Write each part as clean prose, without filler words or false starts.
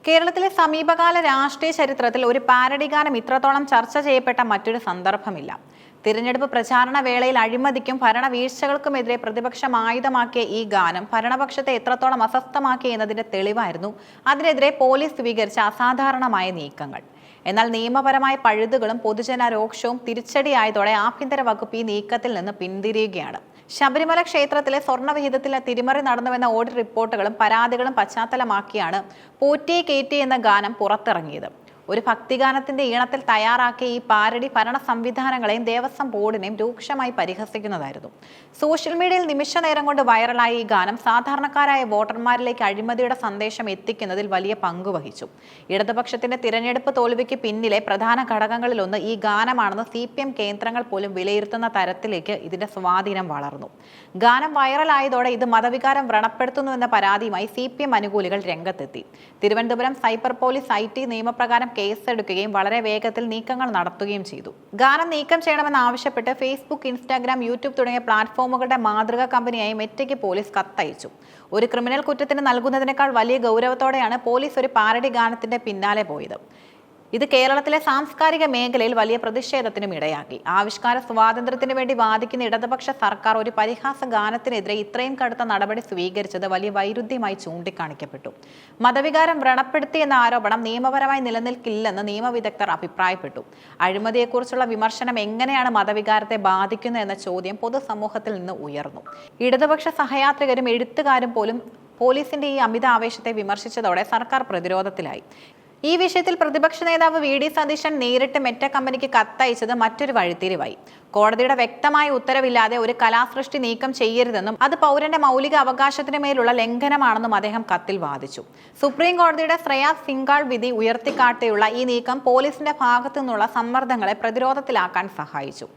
കേരളത്തിലെ സമീപകാല രാഷ്ട്രീയ ചരിത്രത്തിൽ ഒരു പാരഡി ഗാനം ഇത്രത്തോളം ചർച്ച ചെയ്യപ്പെട്ട മറ്റൊരു സന്ദർഭമില്ല. തിരഞ്ഞെടുപ്പ് പ്രചാരണ വേളയിൽ അഴിമതിക്കും ഭരണവീഴ്ചകൾക്കുമെതിരെ പ്രതിപക്ഷം ആയുധമാക്കിയ ഈ ഗാനം ഭരണപക്ഷത്തെ എത്രത്തോളം അസ്വസ്ഥമാക്കി എന്നതിന്റെ തെളിവായിരുന്നു അതിനെതിരെ പോലീസ് സ്വീകരിച്ച അസാധാരണമായ നീക്കങ്ങൾ. എന്നാൽ നിയമപരമായ പഴുതുകളും പൊതുജന രോക്ഷവും തിരിച്ചടിയായതോടെ ആഭ്യന്തര വകുപ്പ് ഈ നീക്കത്തിൽ നിന്ന് പിന്തിരിയുകയാണ്. ശബരിമല ക്ഷേത്രത്തിലെ സ്വർണ്ണവിഹിതത്തിലെ തിരിമറി നടന്നുവെന്ന ഓഡിറ്റ് റിപ്പോർട്ടുകളും പരാതികളും പശ്ചാത്തലമാക്കിയാണ് പോറ്റിയെ കേറ്റി എന്ന ഗാനം പുറത്തിറങ്ങിയത്. ഒരു ഭക്തിഗാനത്തിന്റെ ഈണത്തിൽ തയ്യാറാക്കിയ ഈ പാരഡി ഭരണ സംവിധാനങ്ങളെയും ദേവസ്വം ബോർഡിനെയും രൂക്ഷമായി പരിഹസിക്കുന്നതായിരുന്നു. സോഷ്യൽ മീഡിയയിൽ നിമിഷ നേരം കൊണ്ട് വൈറലായ ഈ ഗാനം സാധാരണക്കാരായ വോട്ടർമാരിലേക്ക് അഴിമതിയുടെ സന്ദേശം എത്തിക്കുന്നതിൽ വലിയ പങ്കുവഹിച്ചു. ഇടതുപക്ഷത്തിന്റെ തിരഞ്ഞെടുപ്പ് തോൽവിക്ക് പിന്നിലെ പ്രധാന ഘടകങ്ങളിലൊന്ന് ഈ ഗാനമാണെന്ന് CPM കേന്ദ്രങ്ങൾ പോലും വിലയിരുത്തുന്ന തരത്തിലേക്ക് ഇതിന്റെ സ്വാധീനം വളർന്നു. ഗാനം വൈറലായതോടെ ഇത് മതവികാരം വ്രണപ്പെടുത്തുന്നുവെന്ന പരാതിയുമായി CPM അനുകൂലികൾ രംഗത്തെത്തി. തിരുവനന്തപുരം സൈബർ പോലീസ് IT നിയമപ്രകാരം കേസെടുക്കുകയും വളരെ വേഗത്തിൽ നീക്കങ്ങൾ നടത്തുകയും ചെയ്തു. ഗാനം നീക്കം ചെയ്യണമെന്ന് ആവശ്യപ്പെട്ട് ഫേസ്ബുക്ക്, ഇൻസ്റ്റാഗ്രാം, യൂട്യൂബ് തുടങ്ങിയ പ്ലാറ്റ്ഫോമുകളുടെ മാതൃകാ കമ്പനിയായി മെറ്റയ്ക്ക് പോലീസ് കത്തയച്ചു. ഒരു ക്രിമിനൽ കുറ്റത്തിന് നൽകുന്നതിനേക്കാൾ വലിയ ഗൗരവത്തോടെയാണ് പോലീസ് ഒരു പാരഡി ഗാനത്തിന്റെ പിന്നാലെ പോയത്. ഇത് കേരളത്തിലെ സാംസ്കാരിക മേഖലയിൽ വലിയ പ്രതിഷേധത്തിനും ഇടയാക്കി. ആവിഷ്കാര സ്വാതന്ത്ര്യത്തിന് വേണ്ടി വാദിക്കുന്ന ഇടതുപക്ഷ സർക്കാർ ഒരു പരിഹാസ ഗാനത്തിനെതിരെ ഇത്രയും കടുത്ത നടപടി സ്വീകരിച്ചത് വലിയ വൈരുദ്ധ്യമായി ചൂണ്ടിക്കാണിക്കപ്പെട്ടു. മതവികാരം വ്രണപ്പെടുത്തി എന്ന ആരോപണം നിയമപരമായി നിലനിൽക്കില്ലെന്ന് നിയമവിദഗ്ധർ അഭിപ്രായപ്പെട്ടു. അഴിമതിയെക്കുറിച്ചുള്ള വിമർശനം എങ്ങനെയാണ് മതവികാരത്തെ ബാധിക്കുന്നത് എന്ന ചോദ്യം പൊതുസമൂഹത്തിൽ നിന്ന് ഉയർന്നു. ഇടതുപക്ഷ സഹയാത്രികരും എഴുത്തുകാരും പോലും പോലീസിന്റെ ഈ അമിത ആവേശത്തെ വിമർശിച്ചതോടെ സർക്കാർ പ്രതിരോധത്തിലായി. ഈ വിഷയത്തിൽ പ്രതിപക്ഷ നേതാവ് VD സതീശൻ നേരിട്ട് മെറ്റ കമ്പനിക്ക് കത്തയച്ചത് മറ്റൊരു വഴിത്തിരിവായി. കോടതിയുടെ വ്യക്തമായ ഉത്തരവില്ലാതെ ഒരു കലാസൃഷ്ടി നീക്കം ചെയ്യരുതെന്നും അത് പൗരന്റെ മൗലിക അവകാശത്തിന് മേലുള്ള ലംഘനമാണെന്നും അദ്ദേഹം കത്തിൽ വാദിച്ചു. സുപ്രീം കോടതിയുടെ ശ്രേയാസ് സിംഗാൾ വിധി ഉയർത്തിക്കാട്ടിയുള്ള ഈ നീക്കം പോലീസിന്റെ ഭാഗത്തു നിന്നുള്ള സമ്മർദ്ദങ്ങളെ പ്രതിരോധത്തിലാക്കാൻ സഹായിച്ചു.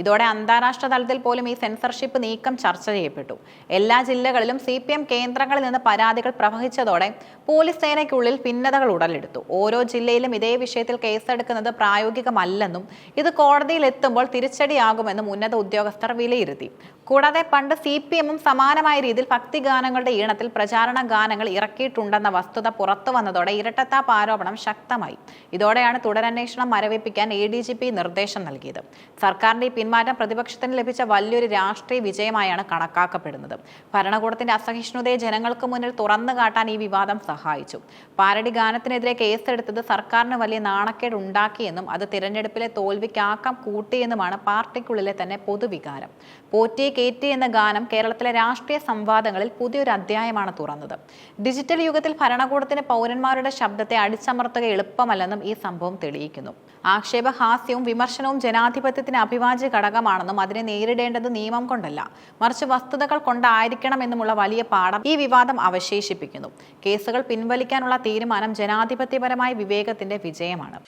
ഇതോടെ അന്താരാഷ്ട്ര തലത്തിൽ പോലും ഈ സെൻസർഷിപ്പ് നീക്കം ചർച്ച ചെയ്യപ്പെട്ടു. എല്ലാ ജില്ലകളിലും CPM കേന്ദ്രങ്ങളിൽ നിന്ന് പരാതികൾ പ്രവഹിച്ചതോടെ പോലീസ് സേനയ്ക്കുള്ളിൽ ഭിന്നതകൾ ഉടലെടുത്തു. ഓരോ ജില്ലയിലും ഇതേ വിഷയത്തിൽ കേസെടുക്കുന്നത് പ്രായോഗികമല്ലെന്നും ഇത് കോടതിയിൽ എത്തുമ്പോൾ തിരിച്ചടിയാകുമെന്നും ഉന്നത ഉദ്യോഗസ്ഥർ വിലയിരുത്തി. കൂടാതെ പണ്ട് CPMഉം സമാനമായ രീതിയിൽ ഭക്തിഗാനങ്ങളുടെ ഈണത്തിൽ പ്രചാരണ ഗാനങ്ങൾ ഇറക്കിയിട്ടുണ്ടെന്ന വസ്തുത പുറത്തു വന്നതോടെ ഇരട്ടത്താപ്പ് ആരോപണം ശക്തമായി. ഇതോടെയാണ് തുടരന്വേഷണം മരവിപ്പിക്കാൻ ADGP നിർദ്ദേശം നൽകിയത്. സർക്കാരിന്റെ ഈ പിന്മാറ്റം പ്രതിപക്ഷത്തിന് ലഭിച്ച വലിയൊരു രാഷ്ട്രീയ വിജയമായാണ് കണക്കാക്കപ്പെടുന്നത്. ഭരണകൂടത്തിന്റെ അസഹിഷ്ണുതയെ ജനങ്ങൾക്ക് മുന്നിൽ തുറന്നു കാട്ടാൻ ഈ വിവാദം സഹായിച്ചു. പാരഡി ഗാനത്തിനെതിരെ കേസെടുത്തത് സർക്കാരിന് വലിയ നാണക്കേട് ഉണ്ടാക്കിയെന്നും അത് തിരഞ്ഞെടുപ്പിലെ തോൽവിക്ക് ആക്കം കൂട്ടിയെന്നുമാണ് പാർട്ടിക്കുള്ളിലെ തന്നെ പൊതുവികാരം. പോറ്റിയെ കേറ്റി എന്ന ഗാനം കേരളത്തിലെ രാഷ്ട്രീയ സംവാദങ്ങളിൽ പുതിയൊരു അധ്യായമാണ് തുറന്നത്. ഡിജിറ്റൽ യുഗത്തിൽ ഭരണകൂടത്തിന് പൗരന്മാരുടെ ശബ്ദത്തെ അടിച്ചമർത്തുക എളുപ്പമല്ലെന്നും ഈ സംഭവം തെളിയിക്കുന്നു. ആക്ഷേപഹാസ്യവും വിമർശനവും ജനാധിപത്യത്തിന് അഭിവാജ്യ ഘടകമാണെന്നും അതിനെ നേരിടേണ്ടത് നിയമം കൊണ്ടല്ല മറിച്ച് വസ്തുതകൾ കൊണ്ടായിരിക്കണമെന്നുമുള്ള വലിയ പാഠം ഈ വിവാദം അവശേഷിപ്പിക്കുന്നു. കേസുകൾ പിൻവലിക്കാനുള്ള തീരുമാനം ജനാധിപത്യപരമായ വിവേകത്തിന്റെ വിജയമാണ്.